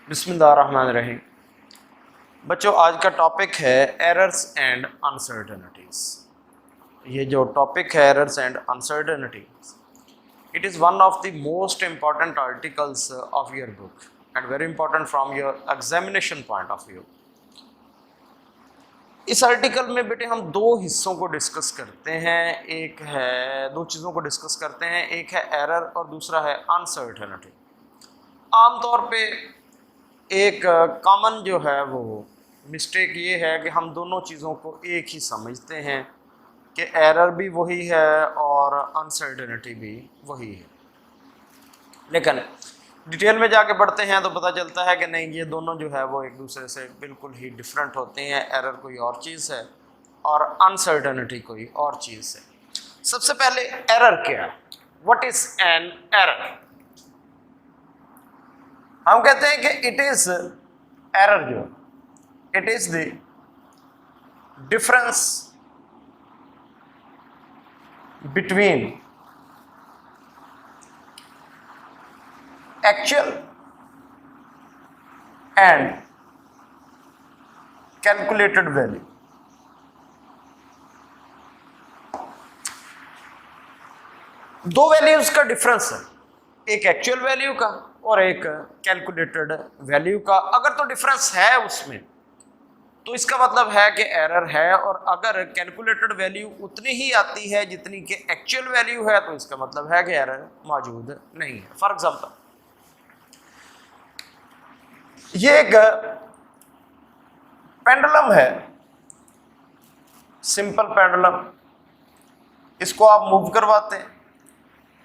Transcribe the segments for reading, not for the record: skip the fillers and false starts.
बिस्मिल्लाहिर्रहमानिर्रहीम। बच्चों, आज का टॉपिक है एरर्स एंड अनसर्टेनिटीज। ये जो टॉपिक है errors and uncertainties, it is one of the most important articles of your book and very important from your examination point of view. इस article में बेटे हम दो हिस्सों को डिस्कस करते हैं। एक है, दो चीज़ों को डिस्कस करते हैं, एक है एरर और दूसरा है अनसर्टेनिटी। आमतौर पे एक कॉमन जो है वो मिस्टेक ये है कि हम दोनों चीज़ों को एक ही समझते हैं कि एरर भी वही है और अनसर्टेनिटी भी वही है, लेकिन डिटेल में जाके पढ़ते हैं तो पता चलता है कि नहीं, ये दोनों जो है वो एक दूसरे से बिल्कुल ही डिफरेंट होते हैं। एरर कोई और चीज़ है और अनसर्टेनिटी कोई और चीज़ है। सबसे पहले एरर क्या है? What is an error? हम कहते हैं कि इट इज एरर, जो it is the difference between actual and calculated value. दो वैल्यूज का डिफरेंस है, एक एक्चुअल वैल्यू का और एक कैलकुलेटेड वैल्यू का। अगर तो डिफरेंस है उसमें तो इसका मतलब है कि एरर है, और अगर कैलकुलेटेड वैल्यू उतनी ही आती है जितनी कि एक्चुअल वैल्यू है तो इसका मतलब है कि एरर मौजूद नहीं है। फॉर एग्जांपल, ये एक पेंडुलम है, सिंपल पेंडुलम। इसको आप मूव करवाते हैं,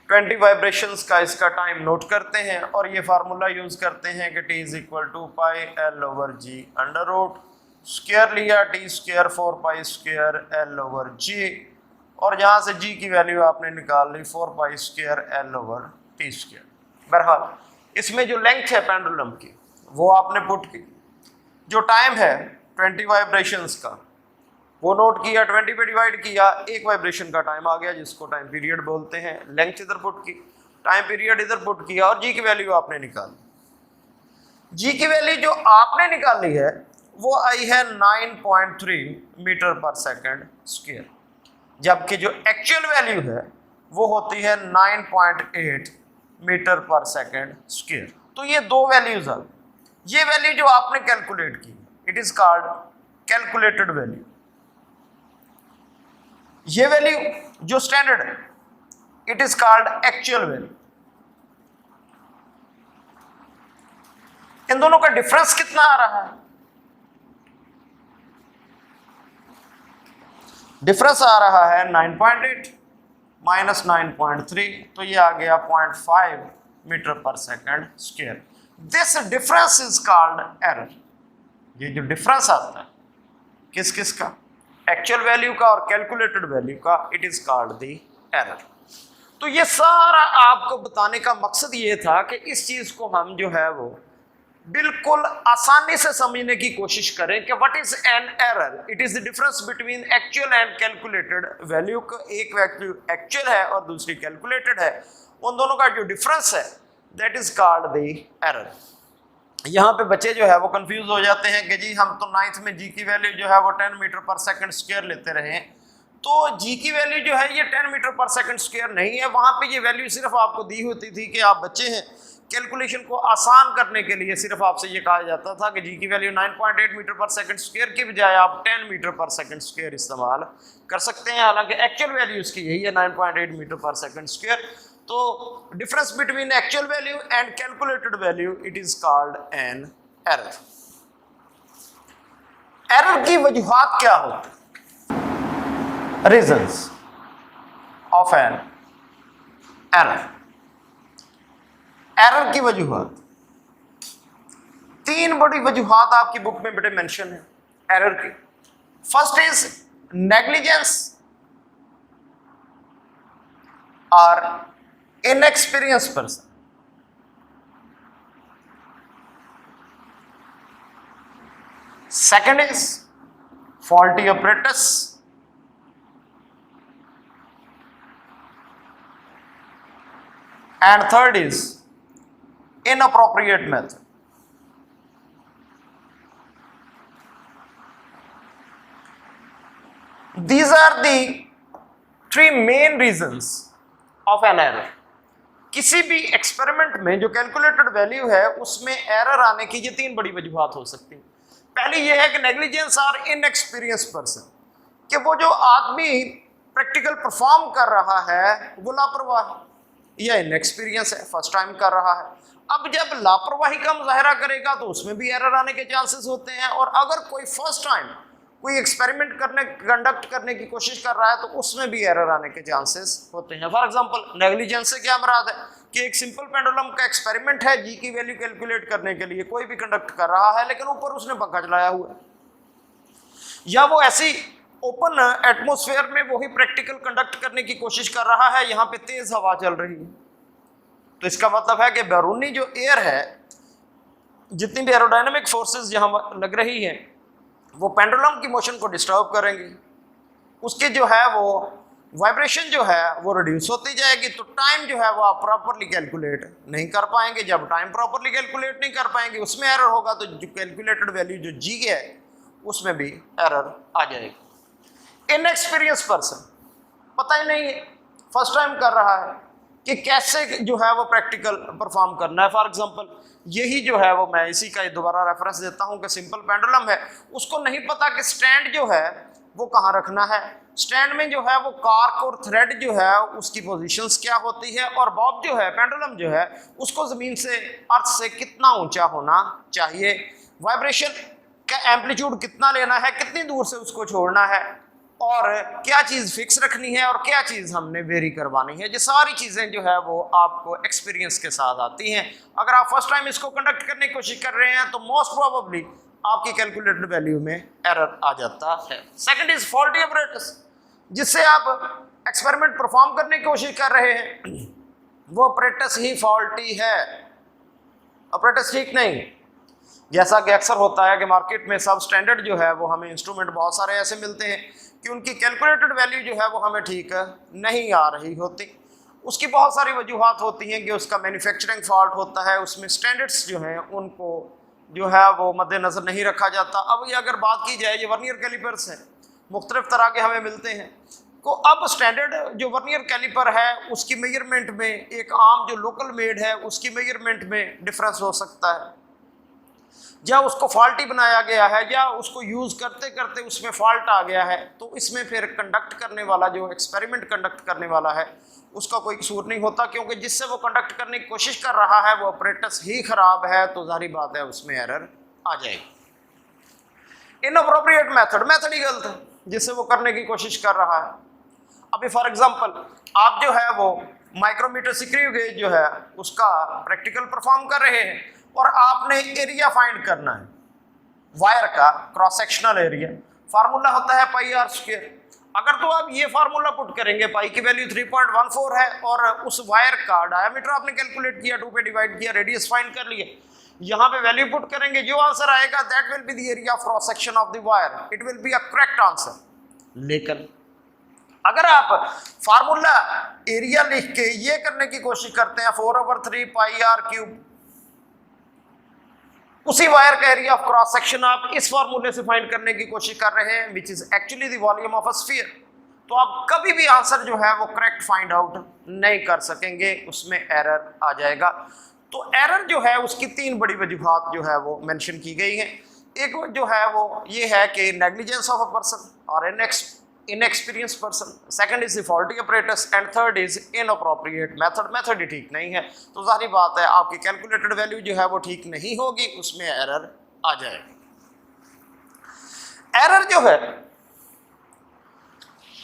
20 वाइब्रेशंस का इसका टाइम नोट करते हैं और ये फार्मूला यूज करते हैं कि T is equal to pi L over G under root square लिया, T square 4 pi square L over G, और यहाँ से जी की वैल्यू आपने निकाल ली 4 pi square L over T square. बहरहाल इसमें जो लेंथ है पेंडुलम की वो आपने पुट की, जो टाइम है 20 वाइब्रेशंस का वो नोट किया, 20 पे डिवाइड किया, एक वाइब्रेशन का टाइम आ गया जिसको टाइम पीरियड बोलते हैं। लेंथ इधर पुट की, टाइम पीरियड इधर पुट किया और जी की वैल्यू आपने निकाली। जी की वैल्यू जो आपने निकाली है वो आई है 9.3 मीटर पर सेकंड स्क्वायर, जबकि जो एक्चुअल वैल्यू है वो होती है 9.8 मीटर पर सेकंड स्क्वायर। तो ये दो वैल्यूज आ गई। ये वैल्यू जो आपने कैलकुलेट की, it is called calculated value. ये वैल्यू जो स्टैंडर्ड है, it is called actual value. इन दोनों का डिफरेंस कितना आ रहा है? डिफरेंस आ रहा है 9.8 माइनस 9.3, तो ये आ गया 0.5 मीटर पर second square. This difference is called error. ये जो डिफरेंस आता है किस किस का, एक्चुअल वैल्यू का और कैलकुलेटेड वैल्यू का, it is called the error. तो ये सारा आपको बताने का मकसद ये था कि इस चीज को हम जो है वो बिल्कुल आसानी से समझने की कोशिश करें कि what is an error. It is the difference between actual and calculated value. एक वैल्यू एक्चुअल है और दूसरी कैलकुलेटेड है, उन दोनों का जो डिफरेंस है that is called the error. यहाँ पे बच्चे जो है वो कंफ्यूज हो जाते हैं कि जी हम तो 9th में जी की वैल्यू जो है वो 10 मीटर पर सेकंड स्क्वायर लेते रहे हैं, तो जी की वैल्यू जो है ये 10 मीटर पर सेकंड स्क्वायर नहीं है। वहाँ पे ये वैल्यू सिर्फ आपको दी होती थी कि आप बच्चे हैं, कैलकुलेशन को आसान करने के लिए सिर्फ आपसे ये कहा जाता था कि जी की वैल्यू 9.8 मीटर पर सेकंड स्क्वायर की बजाय आप 10 मीटर पर सेकंड स्क्वायर इस्तेमाल कर सकते हैं। हालांकि एक्चुअल वैल्यू इसकी यही है 9.8 मीटर पर सेकंड स्क्वायर। तो difference between actual value and calculated value, it is called an error. Error की वजूहात क्या होती? Reasons of an error. Error की वजूहात, तीन बड़ी वजूहात आपकी बुक में बेटे मेंशन है एरर की। फर्स्ट इज नेग्लिजेंस और inexperience person. Second is faulty apparatus, and third is inappropriate method. These are the three main reasons of an error. किसी भी एक्सपेरिमेंट में जो कैलकुलेटेड वैल्यू है उसमें एरर आने की ये तीन बड़ी वजूहत हो सकती हैं। पहली ये है कि नेग्लिजेंस और इनएक्सपीरियंस पर्सन, कि वो जो आदमी प्रैक्टिकल परफॉर्म कर रहा है वो लापरवाह या इनएक्सपीरियंस है, फर्स्ट टाइम कर रहा है। अब जब लापरवाही का मुजाहरा करेगा तो उसमें भी एरर आने के चांसेस होते हैं, और अगर कोई फर्स्ट टाइम कोई एक्सपेरिमेंट कंडक्ट करने की कोशिश कर रहा है तो उसमें भी एरर आने के चांसेस होते हैं। फॉर एग्जांपल नेग्लिजेंस से क्या मुराद है कि एक सिंपल पेंडुलम का एक्सपेरिमेंट है, जी की वैल्यू कैलकुलेट करने के लिए कोई भी कंडक्ट कर रहा है, लेकिन ऊपर उसने पंखा चलाया हुआ है, या वो ऐसी ओपन एटमॉस्फेयर में वही प्रैक्टिकल कंडक्ट करने की कोशिश कर रहा है, यहाँ पे तेज हवा चल रही है। तो इसका मतलब है कि बैरूनी जो एयर है, जितनी भी एरोडायनामिक फोर्सेस यहाँ लग रही हैं वो पेंडुलम की मोशन को डिस्टर्ब करेंगी, उसकी जो है वो वाइब्रेशन जो है वो रिड्यूस होती जाएगी, तो टाइम जो है वो आप प्रॉपरली कैलकुलेट नहीं कर पाएंगे। जब टाइम प्रॉपरली कैलकुलेट नहीं कर पाएंगे उसमें एरर होगा, तो जो कैलकुलेटेड वैल्यू जो जी है उसमें भी एरर आ जाएगी। इनएक्सपीरियंस पर्सन, पता ही नहीं है, फर्स्ट टाइम कर रहा है कि कैसे जो है वो प्रैक्टिकल परफॉर्म करना है। फॉर एग्जांपल यही जो है वो मैं इसी का दोबारा रेफरेंस देता हूं कि सिंपल पेंडुलम है, उसको नहीं पता कि स्टैंड जो है वो कहाँ रखना है, स्टैंड में जो है वो कार्क और थ्रेड जो है उसकी पोजीशंस क्या होती है, और बॉब जो है पेंडुलम जो है उसको ज़मीन से अर्थ से कितना ऊंचा होना चाहिए, वाइब्रेशन का एम्पलीट्यूड कितना लेना है, कितनी दूर से उसको छोड़ना है, और क्या चीज़ फिक्स रखनी है और क्या चीज़ हमने वेरी करवानी है। ये सारी चीज़ें जो है वो आपको एक्सपीरियंस के साथ आती हैं। अगर आप फर्स्ट टाइम इसको कंडक्ट करने की कोशिश कर रहे हैं तो मोस्ट प्रोबेबली आपकी कैलकुलेटेड वैल्यू में एरर आ जाता है। सेकंड इज फॉल्टी ऑपरेटस, जिससे आप एक्सपेरिमेंट परफॉर्म करने की कोशिश कर रहे हैं वो ऑपरेटस ही फॉल्टी है, ऑपरेटस ठीक नहीं। जैसा कि अक्सर होता है कि मार्केट में सब स्टैंडर्ड जो है वो हमें इंस्ट्रूमेंट बहुत सारे ऐसे मिलते हैं कि उनकी कैलकुलेटेड वैल्यू जो है वो हमें ठीक नहीं आ रही होती। उसकी बहुत सारी वजूहत होती हैं कि उसका मैन्युफैक्चरिंग फॉल्ट होता है, उसमें स्टैंडर्ड्स जो हैं उनको जो है वो मद्देनज़र नहीं रखा जाता। अब ये अगर बात की जाए, ये वर्नियर कैलिपर्स हैं, मुख्तलिफ तरह के हमें मिलते हैं, तो अब स्टैंडर्ड जो वर्नियर कैलिपर है उसकी मेजरमेंट में एक आम जो लोकल मेड है उसकी मेजरमेंट में डिफरेंस हो सकता है, या उसको फॉल्टी बनाया गया है, या उसको यूज़ करते करते उसमें फॉल्ट आ गया है, तो इसमें फिर कंडक्ट करने वाला जो एक्सपेरिमेंट कंडक्ट करने वाला है उसका कोई कसूर नहीं होता, क्योंकि जिससे वो कंडक्ट करने की कोशिश कर रहा है वो ऑपरेटस ही खराब है, तो जारी बात है उसमें एरर आ जाएगी। इनअप्रोप्रिएट मेथड ही गलत है जिससे वो करने की कोशिश कर रहा है। अभी फॉर एग्जांपल आप जो है वो माइक्रोमीटर सिक्रीव गेज जो है उसका प्रैक्टिकल परफॉर्म कर रहे हैं और आपने एरिया फाइंड करना है वायर का, क्रॉस सेक्शनल एरिया, फार्मूला होता है पाई आर स्क्वायर। अगर तो आप ये फार्मूला पुट करेंगे, पाई की वैल्यू 3.14 है और उस वायर का डायमीटर आपने कैलकुलेट किया, 2 पे डिवाइड किया, रेडियस फाइंड कर लिए, यहाँ पे वैल्यू पुट करेंगे, जो आंसर आएगा that will be the area of cross section of the wire, it will be a correct answer. लेकिन अगर आप फार्मूला एरिया लिख के ये करने की कोशिश करते हैं 4/3 पाई आर क्यूब, उसी वायर का एरिया ऑफ क्रॉस सेक्शन आप इस फार्मूले से फाइंड करने की कोशिश कर रहे हैं which is actually the volume of a sphere, तो आप कभी भी आंसर जो है वो करेक्ट फाइंड आउट नहीं कर सकेंगे, उसमें एरर आ जाएगा। तो एरर जो है उसकी तीन बड़ी वजूहत जो है वो मेंशन की गई हैं। एक जो है वो ये है कि नेग्लिजेंस ऑफ अ पर्सन और inexperience person, second is faulty operators, and third is inappropriate method ही ठीक नहीं है। तो जाहिर बात है आपकी कैलकुलेटेड वैल्यू जो है वो ठीक नहीं होगी, उसमें एरर आ जाएगी। एरर जो है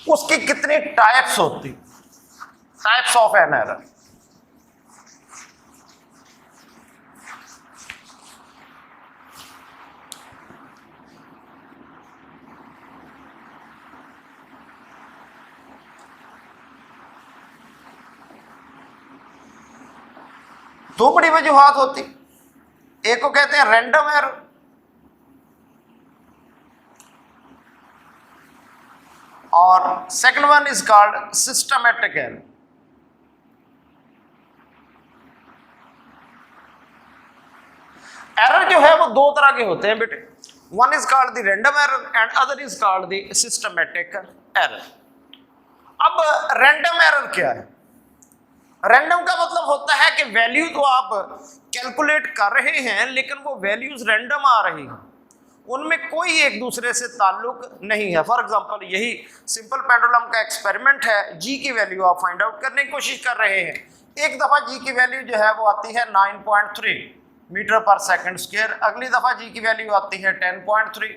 उसकी कितनी टाइप्स होती, टाइप्स ऑफ एन एरर। दो बड़ी वजूहत होती, एक को कहते हैं रैंडम एरर, और second one is called systematic error. Error जो है वो दो तरह के होते हैं बेटे, One is called the random error and other is called the systematic error. अब रैंडम एरर क्या है? रैंडम का मतलब होता है कि वैल्यू तो आप कैलकुलेट कर रहे हैं लेकिन वो वैल्यूज रैंडम आ रही हैं, उनमें कोई एक दूसरे से ताल्लुक नहीं है। फॉर एग्जांपल यही सिंपल पेंडुलम का एक्सपेरिमेंट है, जी की वैल्यू आप फाइंड आउट करने की कोशिश कर रहे हैं। एक दफ़ा जी की वैल्यू जो है वो आती है 9.3 मीटर पर सेकंड स्क्वायर, अगली दफ़ा जी की वैल्यू आती है 10.3,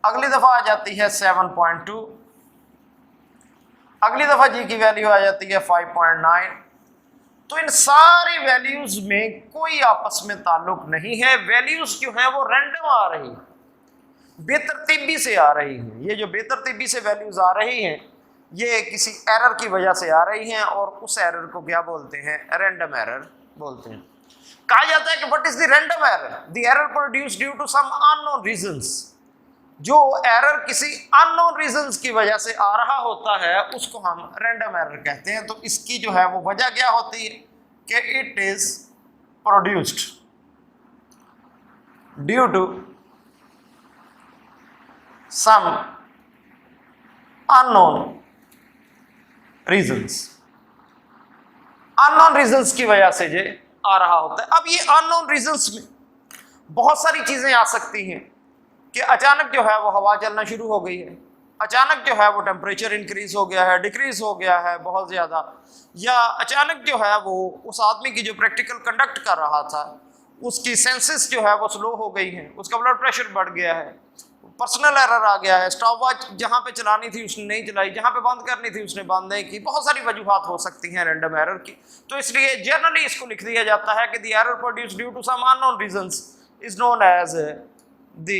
अगली दफ़ा आ जाती है 7.2, अगली दफ़ा जी की वैल्यू आ जाती है 5.9। तो इन सारी वैल्यूज में कोई आपस में ताल्लुक नहीं है, वैल्यूज जो है वो रैंडम आ रही है, बेतरतीबी से आ रही हैं। ये जो बेतरतीबी से वैल्यूज आ रही हैं ये किसी एरर की वजह से आ रही हैं और उस एरर को क्या बोलते हैं? रैंडम एरर बोलते हैं। कहा जाता है कि what is the random error? The error produced due to some unknown reasons. जो एरर किसी अननोन रीजंस की वजह से आ रहा होता है उसको हम रैंडम एरर कहते हैं। तो इसकी जो है वो वजह क्या होती है कि it is produced due to some unknown reasons. Unknown reasons की वजह से ये आ रहा होता है। अब ये अननोन रीजंस में बहुत सारी चीजें आ सकती हैं कि अचानक जो है वो हवा चलना शुरू हो गई है, अचानक जो है वो टेम्परेचर इंक्रीज हो गया है, डिक्रीज हो गया है बहुत ज़्यादा, या अचानक जो है वो उस आदमी की जो प्रैक्टिकल कंडक्ट कर रहा था उसकी सेंसेस जो है वो स्लो हो गई हैं, उसका ब्लड प्रेशर बढ़ गया है, पर्सनल एरर आ गया है, स्टॉप वॉच जहाँ पे चलानी थी उसने नहीं चलाई, जहाँ पे बंद करनी थी उसने बंद नहीं की। बहुत सारी वजूहात हो सकती हैं रैंडम एरर की। तो इसलिए जनरली इसको लिख दिया जाता है कि the error produced due to some unknown reasons is known as the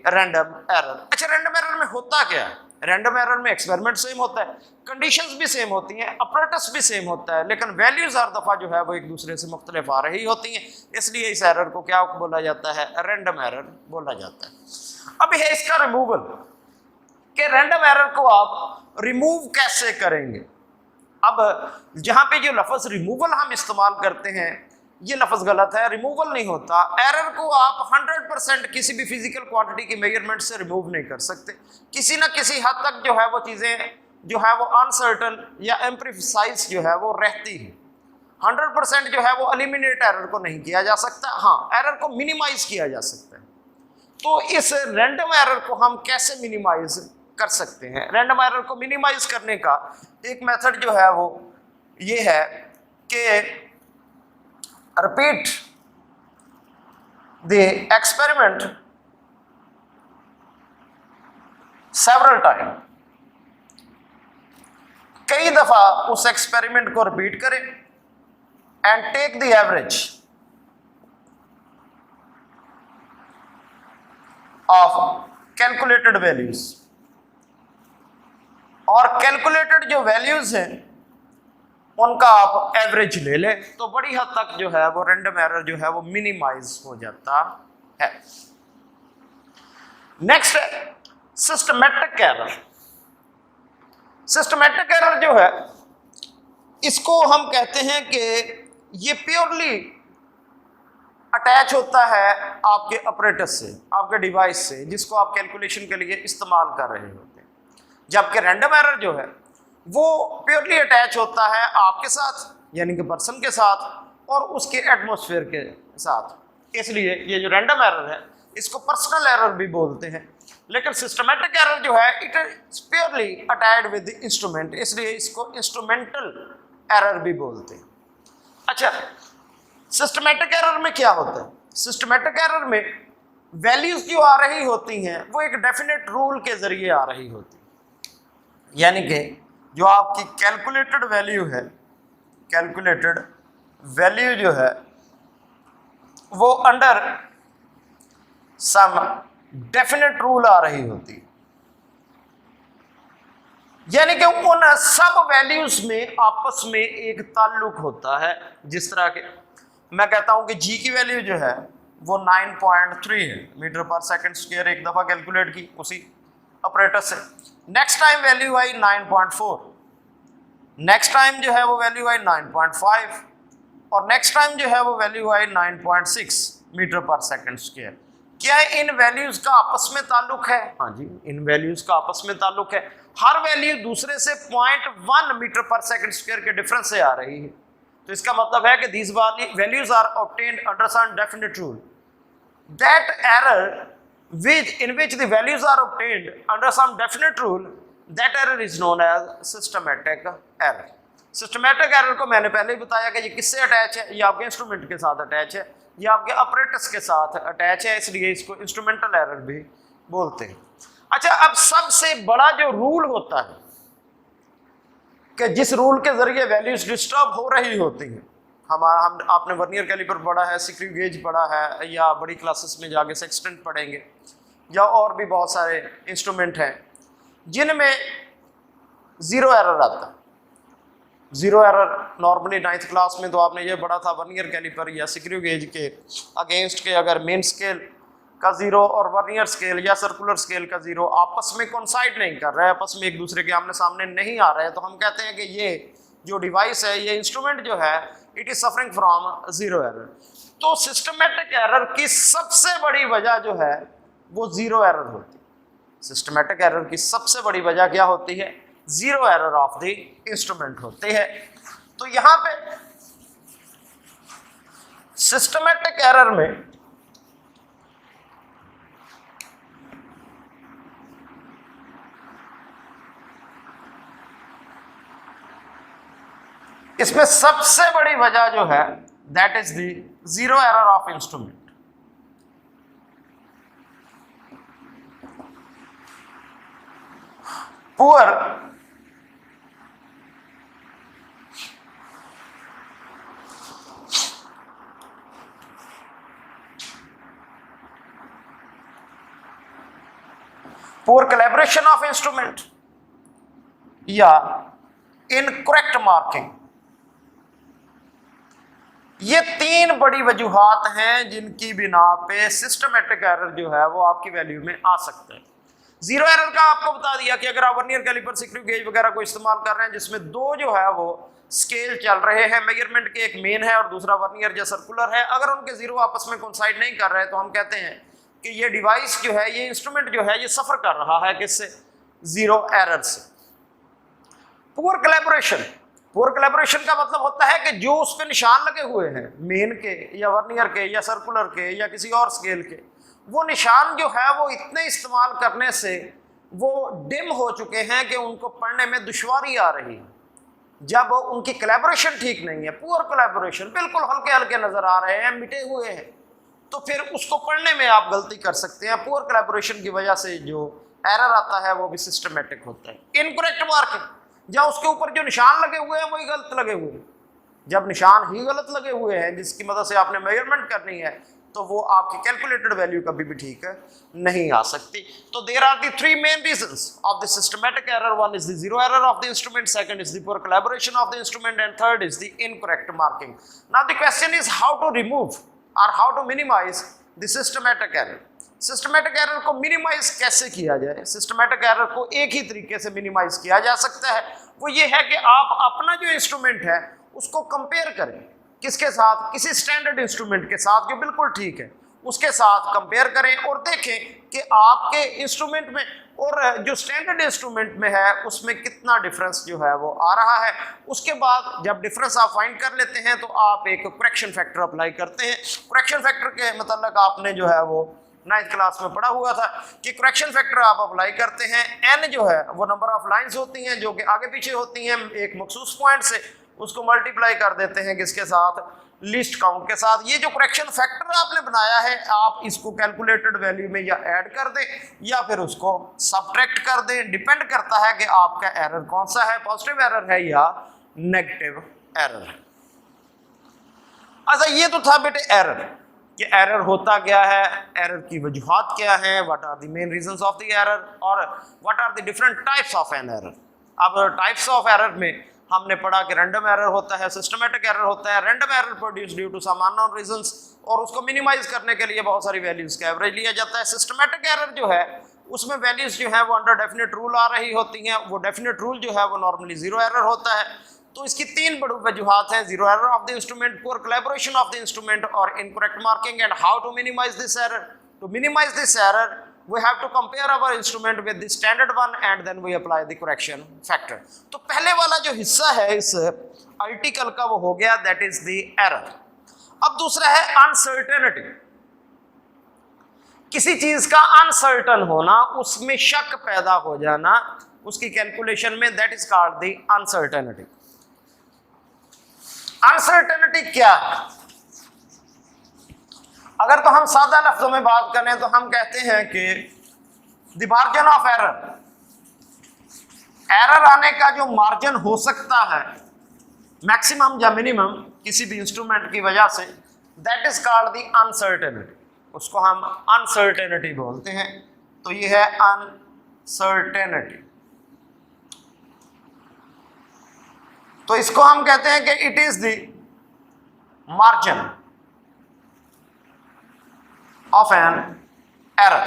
random error. अच्छा, रैंडम एरर में होता क्या है? रैंडम एरर में एक्सपेरिमेंट सेम होता है, कंडीशंस भी सेम होती हैं, अपरेटस भी सेम होता है, लेकिन वैल्यूज हर दफ़ा जो है वो एक दूसरे से मुख्तलिफ आ रही होती हैं। इसलिए इस एरर को क्या बोला जाता है? रैंडम एरर बोला जाता है। अब है इसका रिमूवल, कि रैंडम एरर को आप रिमूव कैसे करेंगे। अब जहां पे जो लफ्ज रिमूवल हम इस्तेमाल करते हैं ये लफ्ज गलत है, रिमूवल नहीं होता। एरर को आप 100% किसी भी फिजिकल क्वांटिटी की मेजरमेंट से रिमूव नहीं कर सकते। किसी ना किसी हद तक जो है वो चीजें जो है वो अनसर्टन या इम्प्रिसाइज जो है वो रहती है। 100% जो है वो एलिमिनेट एरर को नहीं किया जा सकता, हाँ एरर को मिनिमाइज किया जा सकता है। तो इस रैंडम एरर को हम कैसे मिनिमाइज कर सकते हैं? रैंडम एरर को मिनिमाइज करने का एक मेथड जो है वो ये है कि repeat the experiment several times। कई दफा उस एक्सपेरिमेंट को रिपीट करें and take the average of calculated values. और कैलकुलेटेड जो वैल्यूज हैं उनका आप एवरेज ले लें तो बड़ी हद तक जो है वो रैंडम एरर जो है वो मिनिमाइज हो जाता है। नेक्स्ट है सिस्टमैटिक एरर। सिस्टमैटिक एरर जो है इसको हम कहते हैं कि ये प्योरली अटैच होता है आपके ऑपरेटस से, आपके डिवाइस से, जिसको आप कैलकुलेशन के लिए इस्तेमाल कर रहे होते हैं। जबकि रैंडम एरर जो है वो प्योरली अटैच होता है आपके साथ, यानी कि पर्सन के साथ और उसके एटमॉस्फेयर के साथ। इसलिए ये जो रैंडम एरर है इसको पर्सनल एरर भी बोलते हैं। लेकिन सिस्टमैटिक एरर जो है it is purely attached with the instrument, इसलिए इसको इंस्ट्रूमेंटल एरर भी बोलते हैं। अच्छा, सिस्टमैटिक एरर में क्या होता है? सिस्टमैटिक एरर में वैल्यूज जो आ रही होती हैं वो एक डेफिनेट रूल के जरिए आ रही होती है, यानी कि जो आपकी कैलकुलेटेड वैल्यू है, कैलकुलेटेड वैल्यू जो है वो अंडर सम डेफिनेट रूल आ रही होती है, यानी कि उन सब वैल्यूज में आपस में एक ताल्लुक होता है। जिस तरह के मैं कहता हूं कि जी की वैल्यू जो है वो 9.3 है मीटर पर सेकंड स्क्वायर, एक दफा कैलकुलेट की उसी ऑपरेटर से। नेक्स्ट टाइम वैल्यू आई 9.4, नेक्स्ट टाइम जो है वो वैल्यू आई 9.5 और नेक्स्ट टाइम जो है वो वैल्यू आई 9.6 मीटर पर सेकंड स्क्वायर। क्या इन वैल्यूज का आपस में ताल्लुक है? हाँ जी, इन वैल्यूज का आपस में ताल्लुक है। हर वैल्यू दूसरे से 0.1 मीटर पर सेकंड स्क्वायर के डिफरेंस से आ रही है, तो इसका मतलब है कि these values are obtained under some definite rule. That error in which the values are obtained under some definite rule, that error is known as systematic error. Systematic error को मैंने पहले ही बताया कि ये किससे अटैच है, ये आपके इंस्ट्रूमेंट के साथ अटैच है, ये आपके ऑपरेटर्स के साथ अटैच है, इसलिए इसको इंस्ट्रूमेंटल एरर भी बोलते हैं। अच्छा, अब सबसे बड़ा जो रूल होता है कि जिस रूल के जरिए वैल्यूज डिस्टर्ब हो रही होती हैं, हम आपने वर्नियर कैलिपर पढ़ा है, स्क्रू गेज पढ़ा है, या बड़ी क्लासेस में जाके सेक्सटेंट पढ़ेंगे, या और भी बहुत सारे इंस्ट्रूमेंट हैं जिनमें जीरो एरर आता है। Zero error normally 9th class में तो आपने ये पढ़ा था, वर्नियर कैलिपर या स्क्रू गेज के अगेंस्ट के अगर मेन स्केल का जीरो और वर्नियर स्केल या सर्कुलर स्केल का जीरो आपस में कोइंसाइड नहीं कर रहा है, आपस में एक दूसरे के आमने सामने नहीं आ रहे हैं, तो हम कहते हैं कि ये जो डिवाइस है, ये इंस्ट्रूमेंट जो है, it is suffering from zero error. तो सिस्टमैटिक एरर की सबसे बड़ी वजह जो है वो जीरो एरर होती है। सिस्टमैटिक एरर की सबसे बड़ी वजह क्या होती है? Zero error of the instrument होती है। तो यहां पे सिस्टमैटिक एरर में इसमें सबसे बड़ी वजह जो है that is the zero error of instrument. Poor collaboration of instrument या इनकरेक्ट मार्किंग, ये तीन बड़ी वजूहात हैं जिनकी बिना पे सिस्टमैटिक एरर जो है वो आपकी वैल्यू में आ सकते हैं। जीरो एरर का आपको बता दिया कि अगर आप वर्नियर कैलिपर, स्क्रू गेज वगैरह को इस्तेमाल कर रहे हैं जिसमें दो जो है वो स्केल चल रहे हैं मेजरमेंट के, एक मेन है और दूसरा वर्नियर या सर्कुलर है, अगर उनके जीरो आपस में कोइंसाइड नहीं कर रहे तो हम कहते हैं कि ये डिवाइस जो है, ये इंस्ट्रूमेंट जो है, ये सफर कर रहा है किससे? जीरो एरर से। पुअर कोलैबोरेशन, पुअर कोलैबोरेशन का मतलब होता है कि जो उस पर निशान लगे हुए हैं मेन के या वर्नियर के या सर्कुलर के या किसी और स्केल के, वो निशान जो है वो इतने इस्तेमाल करने से वो डिम हो चुके हैं कि उनको पढ़ने में दुश्वारी आ रही है। जब उनकी कोलैबोरेशन ठीक नहीं है, पुअर कोलैबोरेशन, बिल्कुल हल्के हल्के नजर आ रहे हैं, मिटे हुए हैं, तो फिर उसको पढ़ने में आप गलती कर सकते हैं। पुअर कोलैबोरेशन की वजह से जो एरर आता है वो भी सिस्टमैटिक होता है। इनकरेक्ट मार्किंग, जहाँ उसके ऊपर जो निशान लगे हुए हैं वही गलत लगे हुए हैं, जब निशान ही गलत लगे हुए हैं जिसकी मदद से आपने मेजरमेंट करनी है तो वो आपकी कैलकुलेटेड वैल्यू कभी भी ठीक नहीं आ सकती। तो there are the three main reasons of the systematic error. One is the zero error of the instrument, second is the poor collaboration of the instrument, and third is the incorrect marking. Now the question is how to remove और how to minimize the systematic error. Systematic error को minimize कैसे किया जाए? Systematic error को एक ही तरीके से minimise किया जा सकता है, वो ये है कि आप अपना जो इंस्ट्रूमेंट है उसको कंपेयर करें। किसके साथ? किसी स्टैंडर्ड इंस्ट्रूमेंट के साथ जो बिल्कुल ठीक है, उसके साथ कंपेयर करें और देखें कि आपके इंस्ट्रूमेंट में और जो स्टैंडर्ड इंस्ट्रूमेंट में है उसमें कितना डिफरेंस जो है वो आ रहा है। उसके बाद जब डिफरेंस आप फाइंड कर लेते हैं तो आप एक करेक्शन फैक्टर अप्लाई करते हैं। करेक्शन फैक्टर के मतलब आपने जो है वो 9th क्लास में पढ़ा हुआ था कि करेक्शन फैक्टर आप अप्लाई करते हैं, एन जो है वो नंबर ऑफ लाइंस होती हैं जो कि आगे पीछे होती हैं, एक मखसूस पॉइंट से उसको मल्टीप्लाई कर देते हैं किसके साथ? लिस्ट काउंट के साथ। ये जो करेक्शन फैक्टर आपने बनाया है आप इसको कैलकुलेटेड वैल्यू में या ऐड कर दें या फिर उसको सब्ट्रैक्ट कर दें, डिपेंड करता है कि आपका एरर कौन सा है, पॉजिटिव एरर है या नेगेटिव एरर है। अच्छा, ये तो था बेटे एरर कि एरर होता क्या है, एरर की वजूहात क्या है, what are the main reasons of the error और what are the different types of an error. अब टाइप्स ऑफ एरर में हमने पढ़ा कि रैंडम एरर होता है, सिस्टमैटिक एरर होता है। Random error produce due to some unknown reasons और उसको मिनिमाइज करने के लिए बहुत सारी वैल्यूज का एवरेज लिया जाता है। सिस्टमैटिक एरर जो है उसमें वैल्यूज जो है वो अंडर डेफिनेट रूल आ रही होती हैं, वो डेफिनेट रूल जो है वो नॉर्मली जीरो एरर होता है। तो इसकी तीन बड़ी वजूहात हैं: zero error of the instrument, poor collaboration of the instrument और incorrect marking. And how to minimize this error? To minimize this error, we have to compare our instrument with the standard one and then we apply the correction factor. तो पहले वाला जो हिस्सा है इस article का वो हो गया, that is the error. अब दूसरा है uncertainty. किसी चीज का अनसर्टन होना, उसमें शक पैदा हो जाना उसकी कैलकुलेशन में, that is called the uncertainty. Uncertainty क्या है? अगर तो हम सादा लफ्जों में बात करें तो हम कहते हैं कि the margin of error, error आने का जो मार्जिन हो सकता है मैक्सिमम या मिनिमम किसी भी इंस्ट्रूमेंट की वजह से, that is called the uncertainty. उसको हम अनसर्टेनिटी बोलते हैं. तो ये है अनसर्टेनिटी. तो इसको हम कहते हैं कि it is the margin of an error.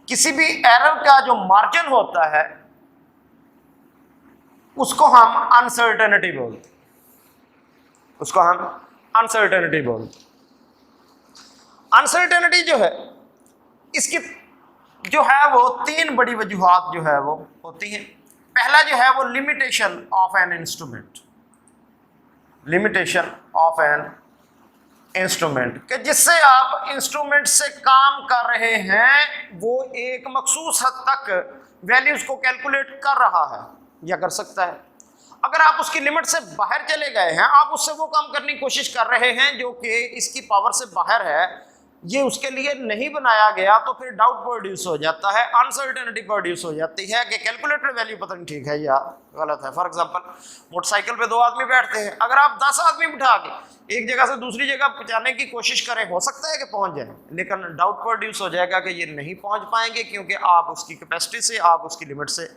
किसी भी एरर का जो मार्जिन होता है उसको हम अनसर्टेनिटी बोलते हैं. उसको हम अनसर्टेनिटी बोलते हैं. अनसर्टेनिटी जो है इसकी जो है वो तीन बड़ी वजूहात जो है वो होती हैं. पहला जो है वो limitation of an instrument. Limitation of an instrument कि जिससे आप इंस्ट्रूमेंट से काम कर रहे हैं वो एक मखसूस हद तक वैल्यूज को कैलकुलेट कर रहा है या कर सकता है. अगर आप उसकी लिमिट से बाहर चले गए हैं, आप उससे वो काम करने की कोशिश कर रहे हैं जो कि इसकी पावर से बाहर है, ये उसके लिए नहीं बनाया गया, तो फिर डाउट प्रोड्यूस हो जाता है, अनसर्टेनिटी प्रोड्यूस हो जाती है कि कैलकुलेटेड वैल्यू पता नहीं ठीक है या गलत है. फॉर एग्जांपल मोटरसाइकिल पे 2 आदमी बैठते हैं, अगर आप 10 आदमी बिठा के एक जगह से दूसरी जगह पहुंचाने की कोशिश करें, हो सकता है कि पहुंच जाए, लेकिन डाउट प्रोड्यूस हो जाएगा कि ये नहीं पहुंच पाएंगे क्योंकि आप उसकी कैपेसिटी से, आप उसकी लिमिट से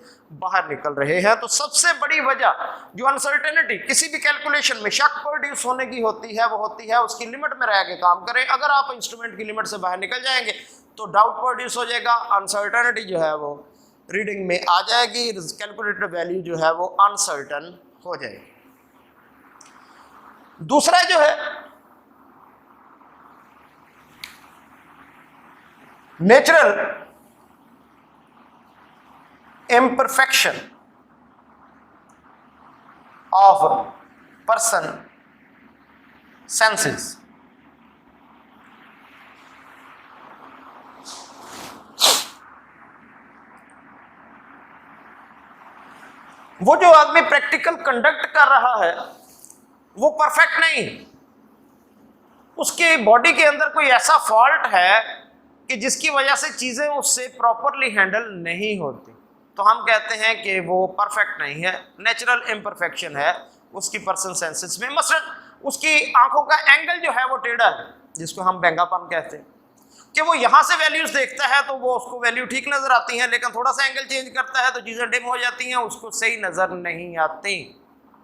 बाहर निकल रहे हैं. तो सबसे बड़ी वजह जो अनसर्टेनिटी किसी भी कैलकुलेशन में शक प्रोड्यूस होने की होती है वो होती है उसकी लिमिट में रह के काम करें. अगर आप इंस्ट्रूमेंट की लिमिट से बाहर निकल जाएंगे तो डाउट प्रोड्यूस हो जाएगा, अनसर्टेनिटी जो है वो रीडिंग में आ जाएगी, कैलकुलेटेड वैल्यू जो है वो अनसर्टन हो जाएगी. दूसरा जो है natural imperfection of person senses. वो जो आदमी प्रैक्टिकल कंडक्ट कर रहा है वो परफेक्ट नहीं, उसके बॉडी के अंदर कोई ऐसा फॉल्ट है कि जिसकी वजह से चीजें उससे प्रॉपरली हैंडल नहीं होती, तो हम कहते हैं कि वो परफेक्ट नहीं है, नेचुरल इम्परफेक्शन है उसकी पर्सन सेंसेस में. मसलन उसकी आंखों का एंगल जो है वो टेढ़ा है, जिसको हम बेंगापन कहते हैं, कि वो यहाँ से वैल्यूज देखता है तो वो उसको वैल्यू ठीक नजर आती है, लेकिन थोड़ा सा एंगल चेंज करता है तो चीजें डिम हो जाती हैं, उसको सही नजर नहीं आती,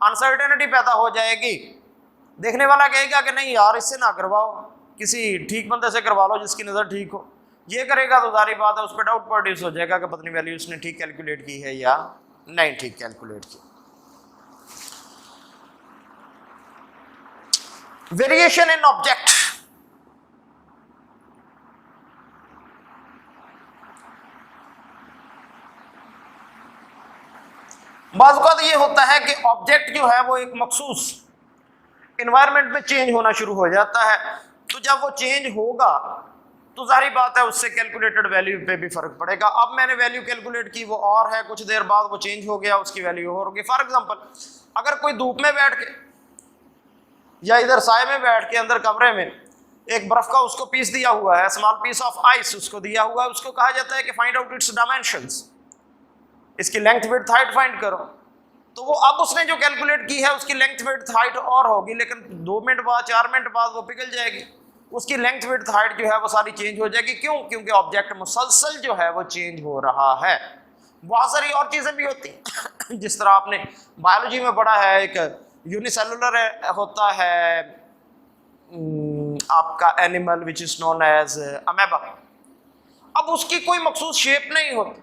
अनसर्टेनिटी पैदा हो जाएगी. देखने वाला कहेगा कि नहीं यार इससे ना करवाओ, किसी ठीक बंदे से करवा लो जिसकी नजर ठीक हो. ये करेगा तो जारी बात है उस पर डाउट प्रोड्यूस हो जाएगा कि पत्नी वैल्यू उसने ठीक कैलकुलेट की है या नहीं ठीक कैलकुलेट की. Variation in object. बाज़ औक़ात ये होता है कि ऑब्जेक्ट जो है वो एक मखसूस एनवायरनमेंट में चेंज होना शुरू हो जाता है, तो जब वो चेंज होगा तो जारी बात है उससे कैलकुलेटेड वैल्यू पे भी फर्क पड़ेगा. अब मैंने वैल्यू कैलकुलेट की वो और है, कुछ देर बाद वो चेंज हो गया, उसकी वैल्यू और होगी. फॉर एग्जांपल अगर कोई धूप में बैठ के या इधर साए में बैठ के अंदर कमरे में एक बर्फ का उसको पीस दिया हुआ है, स्मॉल पीस ऑफ आइस उसको दिया हुआ है, उसको कहा जाता है कि फाइंड आउट इट्स डायमेंशंस, इसकी लेंथ विड्थ हाइट फाइंड करो. तो वो अब उसने जो कैलकुलेट की है उसकी लेंथ विड्थ हाइट और होगी, लेकिन 2 मिनट बाद 4 मिनट बाद वो पिघल जाएगी, उसकी लेंथ विड्थ हाइट जो है वो सारी चेंज हो जाएगी. क्यों? क्योंकि ऑब्जेक्ट मुसलसल जो है वो चेंज हो रहा है. बहुत सारी और चीजें भी होती हैं जिस तरह आपने बायोलॉजी में पढ़ा है, एक यूनिसेलुलर होता है आपका animal which is known as amoeba. अब उसकी कोई मखसूस शेप नहीं होती,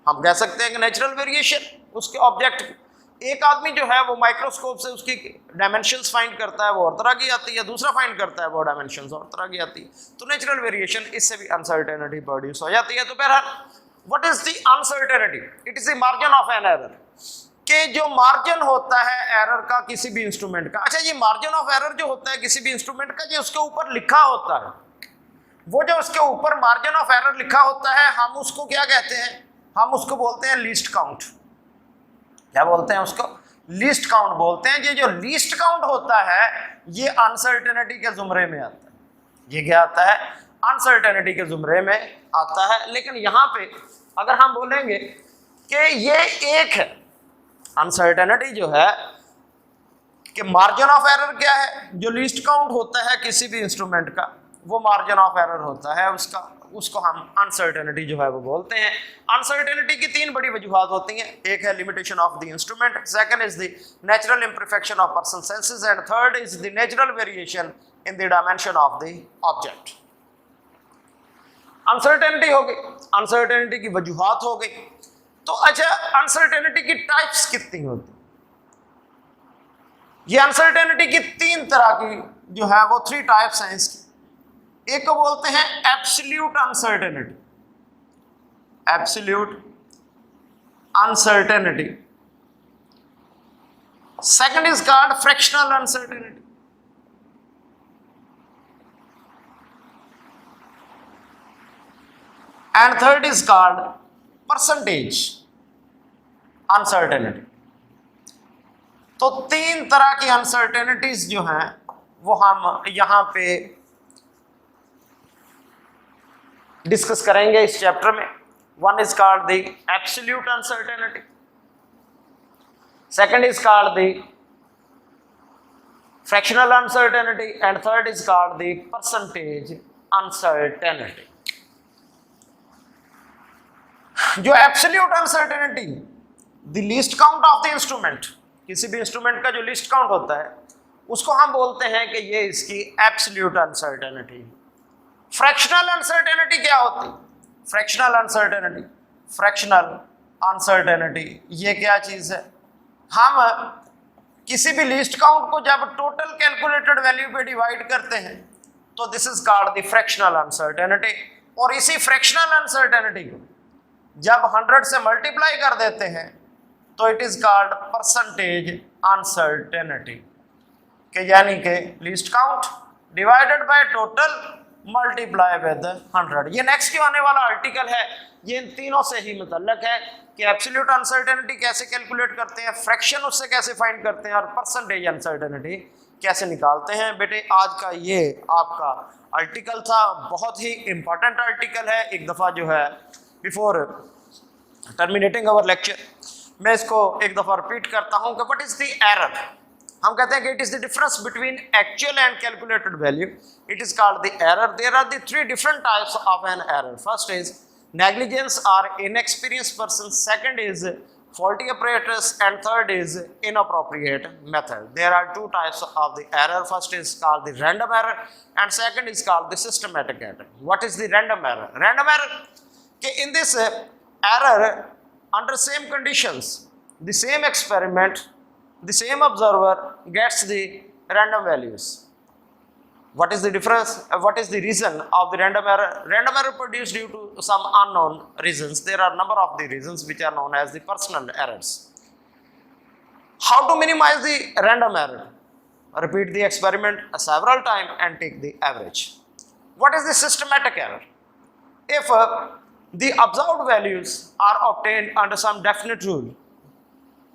हम कह सकते हैं कि नेचुरल वेरिएशन, उसके ऑब्जेक्ट एक आदमी जो है वो माइक्रोस्कोप से उसकी डायमेंशंस फाइंड करता है, वो और तरह की आती है, दूसरा फाइंड करता है वो डायमेंशंस और तरह की आती है। तो नेचुरल वेरिएशन, इससे भी अनसर्टेनिटी प्रोड्यूस हो जाती है। तो बहरहाल what is the uncertainty? It is the margin of an error, कि जो मार्जिन होता है एरर का किसी भी इंस्ट्रूमेंट का। अच्छा, ये मार्जिन ऑफ एरर जो होता है किसी भी इंस्ट्रूमेंट का, जो उसके ऊपर लिखा होता है, वो जो उसके ऊपर मार्जिन ऑफ एरर लिखा होता है, हम उसको क्या कहते हैं? हम उसको बोलते हैं लीस्ट काउंट। क्या बोलते हैं उसको? लीस्ट काउंट बोलते हैं। ये जो लीस्ट काउंट होता है ये अनसर्टेनिटी के जुमरे में आता है। ये क्या आता है? अनसर्टेनिटी के जुमरे में आता है। लेकिन यहाँ पे अगर हम बोलेंगे कि ये एक है, अनसर्टेनिटी जो है कि मार्जिन ऑफ एरर क्या है, जो लीस्ट काउंट होता है किसी भी इंस्ट्रूमेंट का, वो मार्जिन ऑफ एरर होता है उसका, उसको हम अनसर्टेनिटी जो है वो बोलते हैं। अनसर्टेनिटी की तीन बड़ी वजूहात होती हैं। एक है limitation of the instrument, second is the natural imperfection of person senses, and third is the natural variation in the dimension of the object. Uncertainty हो गई, अनसर्टेनिटी की वजूहात हो गई। तो अच्छा, अनसर्टेनिटी की टाइप्स कितनी होती? ये अनसर्टेनिटी की तीन तरह की जो है वो 3 टाइप्स हैं इसकी। एक को बोलते हैं absolute uncertainty, absolute uncertainty. Second is called fractional uncertainty, and third is called percentage uncertainty. तो 3 तरह की अनसर्टेनिटीज जो हैं वो हम यहां पे डिस्कस करेंगे इस चैप्टर में। One is called the absolute uncertainty, second is called the fractional uncertainty, and third is called the percentage uncertainty. जो absolute uncertainty, the least count of the instrument, किसी भी इंस्ट्रूमेंट का जो लीस्ट काउंट होता है उसको हम बोलते हैं कि ये इसकी एब्सोल्यूट अनसर्टेनिटी। फ्रैक्शनल अनसर्टेनिटी क्या होती? फ्रैक्शनल अनसर्टेनिटी, फ्रैक्शनल अनसर्टेनिटी ये क्या चीज है? हम किसी भी लीस्ट काउंट को जब टोटल कैलकुलेटेड वैल्यू पे डिवाइड करते हैं तो this is called the fractional uncertainty. और इसी फ्रैक्शनल अनसर्टेनिटी को जब 100 से मल्टीप्लाई कर देते हैं तो it is called percentage uncertainty, कि यानी कि least count divided by total multiply with 100। ये नेक्स्ट जो आने वाला आर्टिकल है ये इन तीनों से ही मुतल्लक है कि एब्सोल्यूट अनसर्टेनिटी कैसे कैलकुलेट करते हैं, फ्रैक्शन उससे कैसे फाइंड करते हैं, और परसेंटेज अनसर्टेनिटी कैसे निकालते हैं। बेटे आज का ये आपका आर्टिकल था, बहुत ही इंपॉर्टेंट आर्टिकल है। एक दफ़ा जो है बिफोर टर्मिनेटिंग अवर लेक्चर मैं इसको एक दफ़ा रिपीट करता हूँ कि व्हाट इज द एरर। हम कहते हैं कि it is the difference between actual and calculated value, it is called the error. There are the 3 different types of an error. First is negligence or inexperienced person, second is faulty apparatus, and third is inappropriate method. There are 2 types of the error. First is called the random error and second is called the systematic error. What is the random error? Random error, in this error, under same conditions, the same experiment, the same observer gets the random values. What is the difference? What is the reason of the random error? Random error produced due to some unknown reasons. There are a number of the reasons which are known as the personal errors. How to minimize the random error? Repeat the experiment several times and take the average. What is the systematic error? If the observed values are obtained under some definite rule,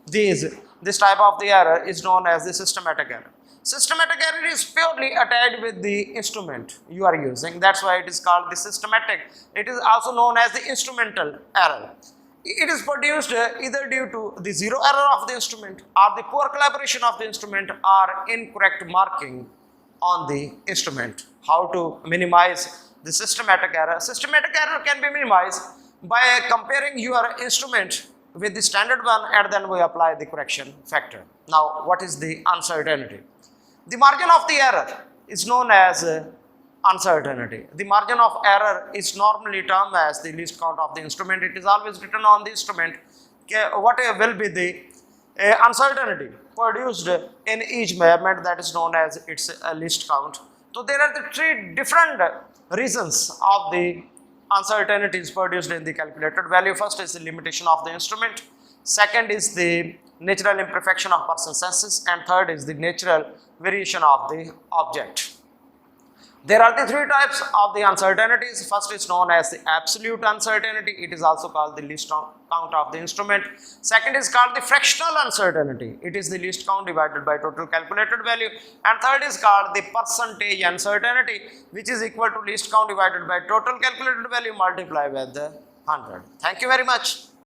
this type of the error is known as the systematic error. Systematic error is purely attached with the instrument you are using. That's why it is called the systematic. It is also known as the instrumental error. It is produced either due to the zero error of the instrument or the poor calibration of the instrument or incorrect marking on the instrument. How to minimize the systematic error? Systematic error can be minimized by comparing your instrument with the standard one and then we apply the correction factor. Now, what is the uncertainty? The margin of the error is known as uncertainty. The margin of error is normally termed as the least count of the instrument. It is always written on the instrument what will be the uncertainty produced in each measurement, that is known as its least count. So there are the three different reasons of the uncertainties produced in the calculated value. First is the limitation of the instrument, second is the natural imperfection of person's senses, and third is the natural variation of the object. There are the three types of the uncertainties. First is known as the absolute uncertainty. It is also called the least count of the instrument. Second is called the fractional uncertainty. It is the least count divided by total calculated value. And third is called the percentage uncertainty, which is equal to least count divided by total calculated value multiplied by the 100. Thank you very much.